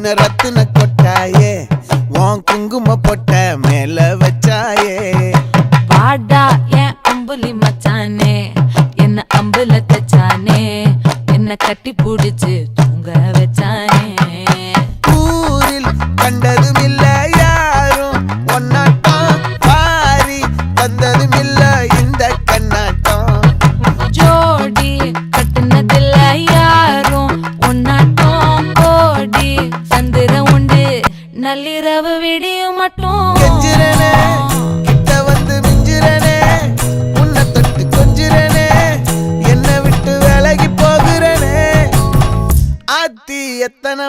என்ன ரத்தின கொட்டாயே உன் குங்கும பொட்ட மேல வச்சாயே வாடா என் அம்புலி மச்சானே என்ன அம்புல தச்சானே என்ன கட்டி புடிச்சு தூங்க வச்சானே ஊரில் கண்டதும் இல்ல யாரும் ஒன்னாட்டம் பாரி வந்ததும் இல்ல இந்த கண்ணாட்டம் ஜோடி கட்டுனதில்ல யாரும் ஒன்னாட்டம் கோடி சந்திர உண்டு நள்ளிரவு விடியும் மட்டும் கெஞ்சிரனே கிட்ட வந்து மிஞ்சிரனே உன்னை தொட்டு கொஞ்சிரனே என்னை விட்டு விலகி போகிறனே ஆத்தி எத்தனை